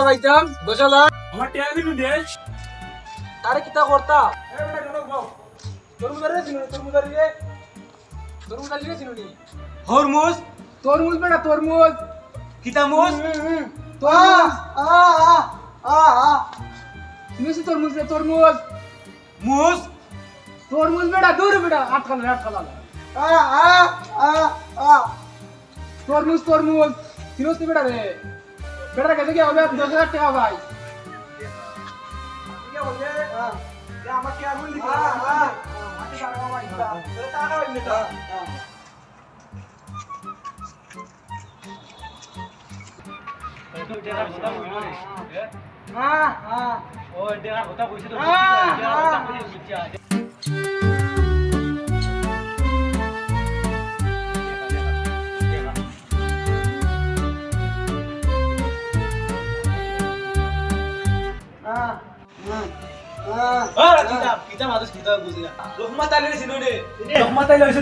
পাইতাম 10,000 আমার টিয়া দিনু দেশ তারে কিতা করতা তরমুজারে চিনুনি তরমুজারে চিনুনি হরমুজ তরমুজ বেটা তরমুজ কিতামুজ চিনুছি তরমুজ মুজ তরমুজ বেটা দূর বেটা আটকাল তরমুজ চিনুছি বেটা রে বেটা কাছে কি হবে 10,000 টাকা ভাই আমার টিয়া গুণ দিতে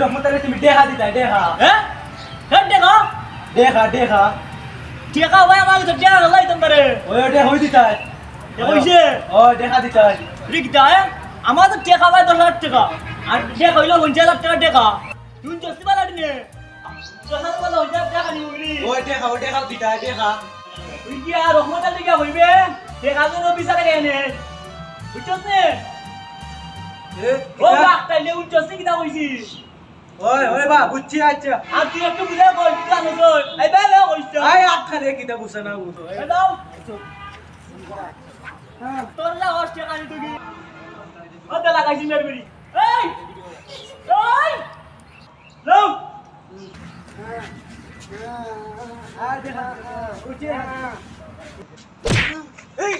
রহমত আলী তুমি দেখা দিতা দেখা দেখা টেকা ভাই আমার তো টেকা লাই তোমারে ওই দেখা হই দিতা কইছে ও দেখা দিতা রিকদা আমার তো টেকা ভাই 10,000 টাকা আর টেকা হইলো 50,000 টাকা টেকা তুই জস্তি বালা দিনে 10,000 বালা 50,000 টাকা নিবি ওই দেখা দিতা দেখা তুই কি আর রহমত আলী কি হইবে টেকা তো বিচারে কেনে বুঝছস নে ও বাকটাইলে উঠছস কি দা কইছি ওই বা বুঝছি আচ্ছা আর তুই একটু বুঝা কই জানো তো এই বেলে কইছ আই আখা রে কিতা বুঝছ না বুঝ দাও তোর না হস্টে কানি তুই ওটা লাগাইছি মেরে বেরি এই এই লো দেখা উঠে এই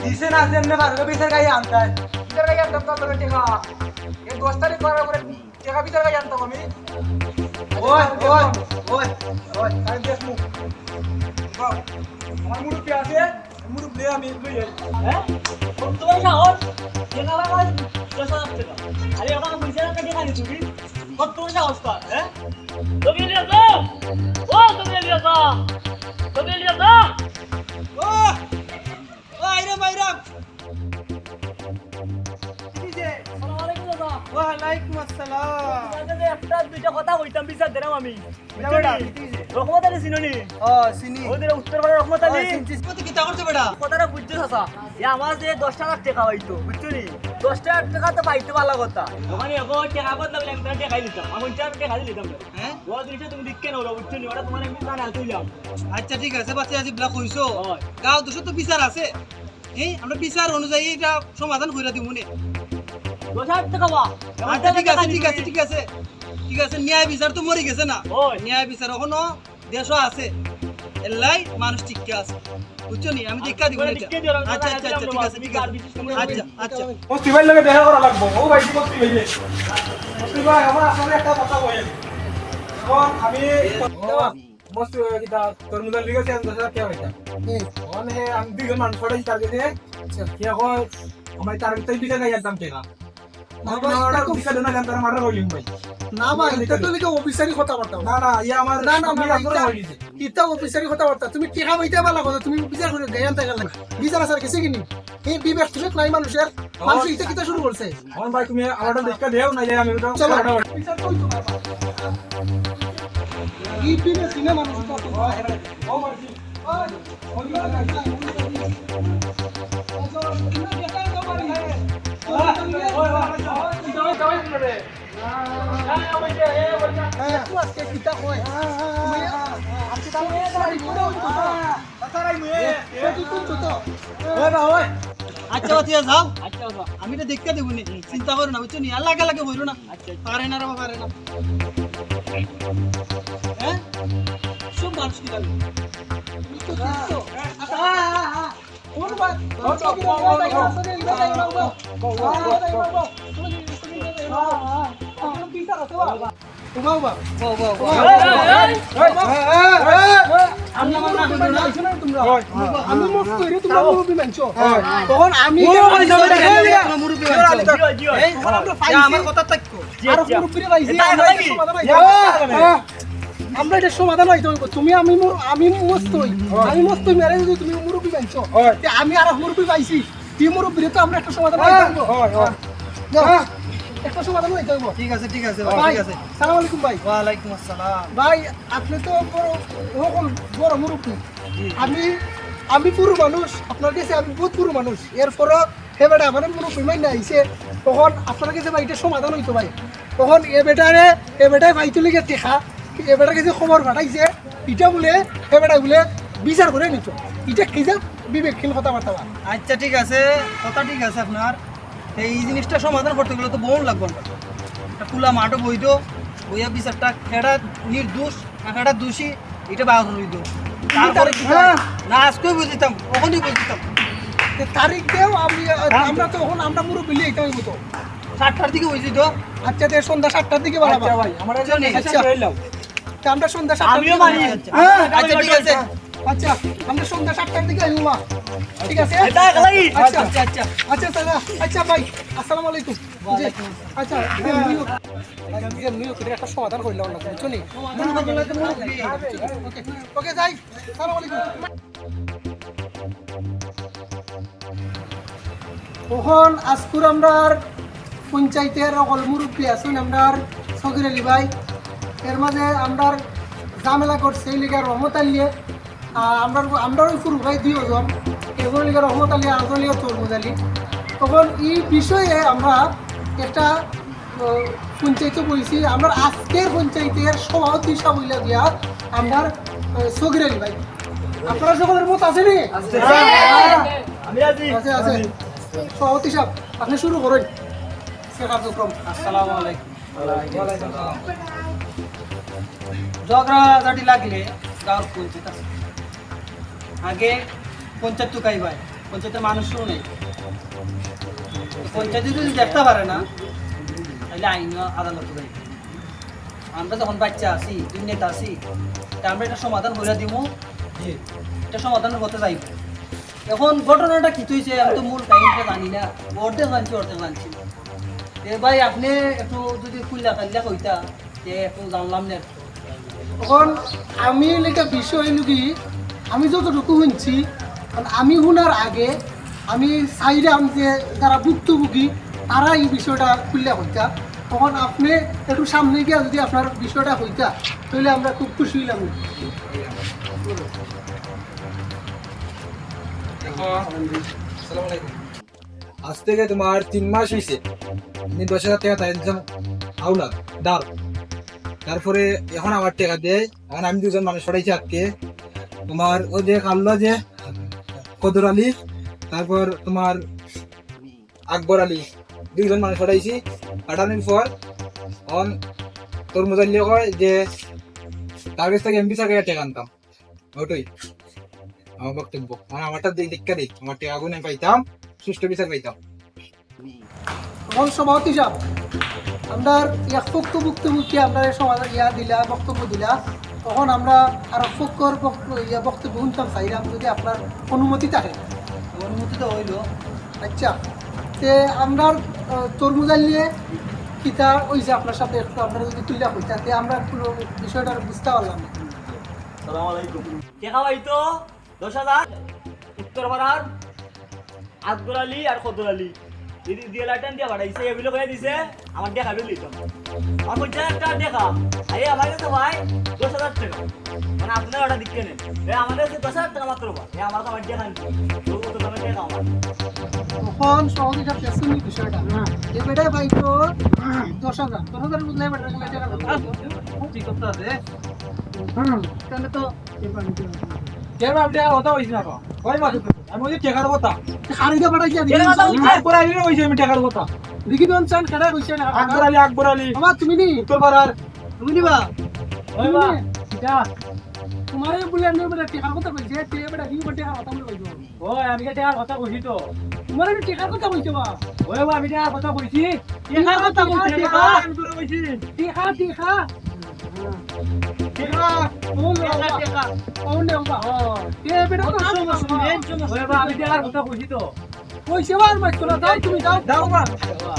দিছে না যেমনে কারো বিচার গাই আনতাই বিচার গাই আনতাম তো টাকা এই 10 তারিখ করার পরে টাকা বিচার গাই আনতাম আমি ওই আমি দেখমু আমার মুরুব্বি আছে মুরুব্বি আমি লই যাই হ্যাঁ তোমার সাহস টেকা ভাই 10,000 টাকা আরে আমার পয়সা টাকা দিয়ে খালি তুমি কত সাহস পার হ্যাঁ তুমি লিয়া দাও ও তুমি লিয়া দাও ও আইরা বাইরা আসসালামু আলাইকুম দাদা ওয়ালাইকুম আসসালাম আপনাদের একটা দুইটা কথা কইতাম বিচার দিলাম আমি রহমত আলী চিনুনি চিনি ওদের উত্তরপাড়া রহমত আলী কত কিতা করতে বেটা কথাটা বুঝছো চাচা এ আমার যে 10,000 টাকা পাইতো বুঝছো নি 10,000 টাকা তো পাইতো ভালো কথা মানে এখন টাকা বদলাবলে আমি তোমার টাকা দিতাম আমি 4 টাকা দিতাম হ্যাঁ ও জিনিসটা তুমি দিকে নাও বুঝছো নি ওটা তোমার আমি জানা তুইলাম আচ্ছা ঠিক আছে বাচ্চা আজি ব্লক হইছো হয়। গাঁও দুশো তো বিচার আছে এই আমরা বিচার অনুযায়ী এটা সমাধান কইরা দিমু নে 10,000 টাকা বা আচ্ছা ঠিক আছে ন্যায় বিচার তো মরে গেছে না হয়। ন্যায় বিচার এখনো দেশও আছে এলাই মানুষ টিকে আছে বুঝছো নি আমি দেখা দিব আচ্ছা ঠিক আছে আচ্ছা বস্তি ভাই লাগে দেখা করা লাগবো ও ভাই বস্তি ভাই বস্তি ভাই আমার আসলে একটা কথা বলেন এখন আমি বস্তি কিটা তরমুজার লিগে 10,000 টাকা হইতা মানে আমি দুইজন মানুষ পড়াই টার্গেটে কি এখন আমার টার্গেট তাই বিচার গাই আনতাম টাকা বিচার না জানতাম মারা কইলিম ভাই না ভাই এটা তো লিখে অফিসারি কথা বার্তা না ইয়া আমার না হইছে ইটা অফিসারি কথা বার্তা তুমি টিকা হইতে পারলা কথা তুমি বিচার করে গায়ান থাকা লাগে বিচার আছে কিছু কিনি এই বিবেক ঠিক নাই মানুষের মানুষ ইটা কিটা শুরু করছে এখন ভাই তুমি আমারটা দেখা দেও না যাই আমি ওটা চলো বিচার কই তো এই বিবেক কিনা মানুষ ও মারছি ওই পয়সা পাইছ না রে তুই আজকে কিতা কই তুমি আজকে তাহলে সারি করে উঠতো তাছাড়াই মুয়ে তুই তো তো ওই বা ওই আচ্ছা বাতিজা যাও আচ্ছা বাবা আমি তো দেখতে দেবো নি চিন্তা করো না বুঝছো নি আর লাগে লাগে বইলো না পারে না রে বাবা পারে না হ্যাঁ সব মানুষ কি লাগে কোন বাত তোমাও বা আমি মস্ত হইরে তোমরা মুরব্বি মানছো তখন আমি আমার কথা থাকতো আর মুরব্বিরে পাইছি আমরা এটা সমাধান হইতে হইব তুমি আমি মস্ত হই আমি মস্ত হই মেরে যদি তুমি মুরব্বি মানছো তে আমি আর মুরব্বি পাইছি তুই মুরব্বিরে তো আমরা একটা সমাধান হইতে হইব একটা সমাধান হইতে হইব ঠিক আছে ভাই ভাই ঠিক আছে সালাম আলাইকুম ভাই ওয়ালাইকুম আসসালাম ভাই আপনি তো বড় মুরব্বী আমি পুরো মানুষ আপনার কাছে আমি বহুত পুরো মানুষ এরপরও হে বেটা আমার মুরব্বী মাইনা আইছে তখন আপনার কাছে ভাই এটা সমাধান হইতো ভাই তখন এ বেটায় ভাই তুলে গিয়ে দেখা এ বেটার কাছে খবর পাঠাইছে এটা বলে হে বেটা বলে বিচার করে নিত এটা কি যা বিবেকহীন কথাবার্তা বা আচ্ছা ঠিক আছে কথা ঠিক আছে আপনার এই জিনিসটা সমাধান করতে গেলে তো বোন লাগবে না একটা খোলা মাঠও বইতো বইয়া বিচারটা খেড়া নির্দোষ না খেড়া দোষী এটা বার করে দিত তারপরে কি হ্যাঁ। না আজকে বুঝতাম ওখানেই বুঝতাম তে তারিখ দেও আমরা তো এখন আমরা মুরব্বী লিয়ে এটা হইব তো 7টার দিকে বুঝিত আচ্ছা তে সন্ধ্যা 7টার দিকে বাড়াবা ভাই আমার আচ্ছা তে আমরা সন্ধ্যা 7টার আমিও দিকে মানি আচ্ছা ঠিক আছে আচ্ছা আমরা সন্ধ্যা 7টার দিকে আইবো মা ঠিক আছে এটা লাগি আচ্ছা আচ্ছা আচ্ছা আচ্ছা দাদা আচ্ছা ভাই আসসালামু আলাইকুম জি আচ্ছা একটা সমাধান করলাম না বুঝছো নি ওকে ওকে যাই আসসালামু আলাইকুম তখন আজকুর আমরা পঞ্চায়েতের অকল মুরব্বী আছেন আমরা সকির আলী ভাই এর মাঝে আমরা ঝামেলা করছে এই লিগে রহমত আলিয়ে আমরা ওই ফুরু ভাই 2 জন এগুলো লিগে রহমত আলী আজলিয়া তরমুজ আলী তখন এই বিষয়ে আমরা একটা পঞ্চায়েতে বলছি আমরা আজকের পঞ্চায়েতের সভাপতি সাবইলা দিয়া আমরা সকির আলী ভাই আপনারা সকলের মত আছে নি আমি রাজি আছে আছে সভাপতি সাহেব আপনি শুরু করেন সে কার্যক্রম আসসালামু আলাইকুম ঝগড়া ঝাঁটি লাগলে গাঁর পঞ্চায়েত আছে আগে পঞ্চায়েত টুকাই ভাই পঞ্চায়েতের মানুষও নেই পঞ্চায়েতে যদি দেখতে পারে না তাহলে আইন আদালত যাই আমরা যখন বাচ্চা আছি দুই নেতা আছি তা আমরা এটা সমাধান করে দিব এটা সমাধান করতে যাইব এখন ঘটনাটা কি হয়েছে আমি তো মূল টাইমটা জানি না অর্ধেক জানছি না ভাই আপনি একটু যদি খুললা খাল্লা কইতা যে একটু জানলাম না তখন আমি লেখা বিষয় কি আমি যতটুকু শুনছি আমি শোনার আগে আমি চাইলাম যে যারা ভুক্তভোগী তারা এই বিষয়টা খুললে হইতা তখন আপনি একটু সামনে গিয়ে যদি আপনার বিষয়টা হইতা তাহলে আমরা খুব খুশি হইলাম আজ থেকে তোমার 3 মাস হয়েছে তুমি 10,000 টাকা তাই আউলাদ দাও তারপরে এখন আমার টাকা দেয় এখন আমি 2জন মানুষ পড়াইছি আজকে তোমার ওই যে আল্লাহ যে কদর আলী তারপর তোমার আকবর আলী 2জন মানুষ পড়াইছি পাঠানোর পর অন তোর মোজাল্লি কয় যে তার কাছ থেকে এমপি সার্কে টাকা আনতাম ওটাই আমার বক্তব্য মানে আমারটা দীক্ষা দিই আমার টাকা আগুনে পাইতাম সুষ্ঠু বিচার পাইতাম তখন সভাপতি সাহেব আমরা এক পক্ষ ভুক্তভোগী আমরা সমাধান দিলা বক্তব্য দিলা তখন আমরা আরো পক্ষর বক্তব্য শুনতাম চাইলাম যদি আপনার অনুমতি থাকে অনুমতি তো হইলো আচ্ছা তে আমরা তরমুজাল নিয়ে কিতা ওই যে আপনার সাথে একটু আপনারা যদি তুলে হইতা তে আমরা পুরো বিষয়টা বুঝতে পারলাম না সালাম আলাইকুম দেখা পাইতো 10,000 উত্তর পাড়ার আকবর আলী আর কদর আলী দিয়ে লাইটান দিয়ে বাড়াইছে এগুলো করে দিছে আমার দেখা বিলি তো আমার বলছে একটা দেখা আরে আমার কাছে ভাই 10,000 টাকা মানে আপনারা ওটা দিকে নেন আমাদের কাছে 10,000 টাকা মাত্র ভাই আমার তো আমার দেখা নেই তো কত দামে দেখা আমার তখন সহযোগিতা পেছন বিষয়টা এ বেটায় ভাই তো 10,000 বুঝলে বেটা ঠিক কথা আছে তাহলে তো এবার নিতে হবে। কেন আপনি আর কথা হইছে না তো ওই মাছ আমি ওই টাকার কথা খারিদা পাঠাইছি এর কথা বলছি। আকবর আলী হইছে আমি টাকার কথা দেখি দন চান খেলা কইছে না আকবর আলী আমার তুমি নি উত্তর পাড়ার তুমি নিবা ওই বা এটা তোমারে বলে আমি বেটা টিকার কথা কইছে তে বেটা কি বেটা কথা বলে কইছো ওই আমি টাকার কথা কইছি তো তোমারে টিকার কথা কইছো বা ওই বা আমি টাকার কথা কইছি টিকার কথা কইছে আমি তোরে কইছি টিকা টিকা ও টিকা ও নে বা তে বেটা তো সমস্যা ওই বা আমি টাকার কথা কইছি তো কইছে বার মাছ তোরা দাও তুমি দাও দাও বা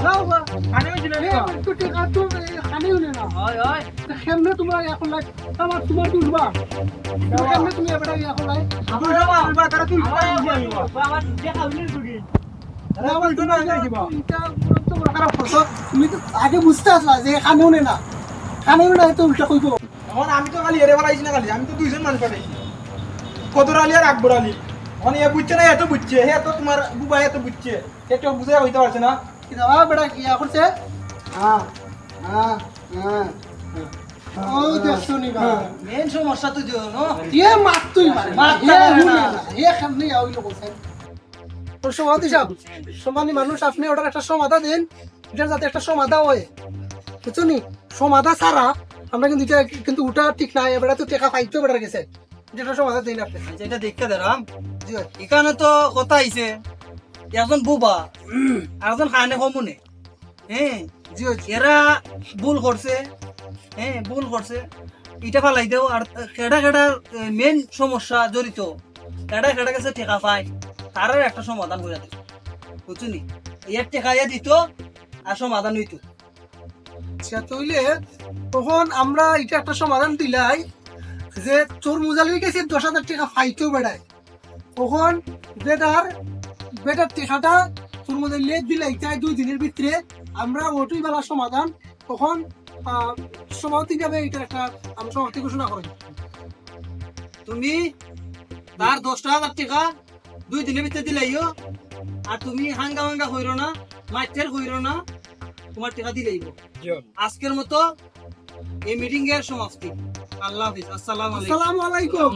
দাও বা আমি হইছিল তো টিকা তো খানি হলে না ওই ওই কেমনে তোমরা এখন লাগ আমার তোমার তুলবা কেমনে তুমি বেটা এখন লাগ আমার বা তারা তুই আমি বা আমার দেখা বিলি দুগি আমার তো না যাইবা এটা তো বড় খারাপ করছো তুমি তো আগে বুঝতে আসলা যে খানিও না খানিও না তো উল্টা কইবো এখন আমি তো খালি এরে বাড়াইছি না খালি আমি তো দুইজন মানুষ পাঠাইছি কদর আলী আর আকবর আলী এখন এ বুঝছে না এত বুঝছে হে তো তোমার বুবা এত বুঝছে একটু বুঝে হইতে পারছে না কি দাও বেটা কি করছে হ্যাঁ হ্যাঁ হ্যাঁ ও দেখছো নি বা মেন সমস্যা তো দিও নো এ মাত তুই মারে মারতে এ পারে না। হুনে না এ খামনি আইলো বলছেন তো সমাধি সাহেব সমানি মানুষ আপনি ওটার একটা সমাধা দিন এটা যাতে একটা সমাধা হয় বুঝছো নি সমাধা ছাড়া আমরা কিন্তু এটা কিন্তু ওটা ঠিক না এবারে তো টাকা পাইতো বেটার গেছে যেটা সমাধা দিন আপনি যেটা দেখতে দেরাম জি ভাই এখানে তো কথা আইছে একজন বুবা আর একজন খানে কমুনে হ্যাঁ জি ভাই এরা ভুল করছে হ্যাঁ ভুল করছে এটা ফালাই দেও আর কেডা কেডা মেন সমস্যা জড়িত কেডা কেডা কাছে টেকা পায় তার একটা সমাধান করে দিত বুঝছনি এর টেকা ইয়ে দিত আর সমাধান হইত আচ্ছা তইলে তখন আমরা এটা একটা সমাধান দিলাই যে চোর মুজালির কাছে 10,000 টাকা পাইতো বেড়ায় তখন বেটার টাকাটা চোর মুজালিয়ে দিলাই তাই 2 দিনের ভিতরে আমরা ওটুই বেলা সমাধান তখন সমাপ্তি যাবে এটা একটা আমরা সমাপ্তি ঘোষণা করি তুমি তার 10,000 টাকা 2 দিনের ভিতরে দিলাইও আর তুমি হাঙ্গা হাঙ্গা কইরো না মাইটের কইরো না তোমার টাকা দিলাইব আজকের মতো এই মিটিং এর সমাপ্তি আল্লাহ হাফিজ আসসালামু আলাইকুম আসসালামু আলাইকুম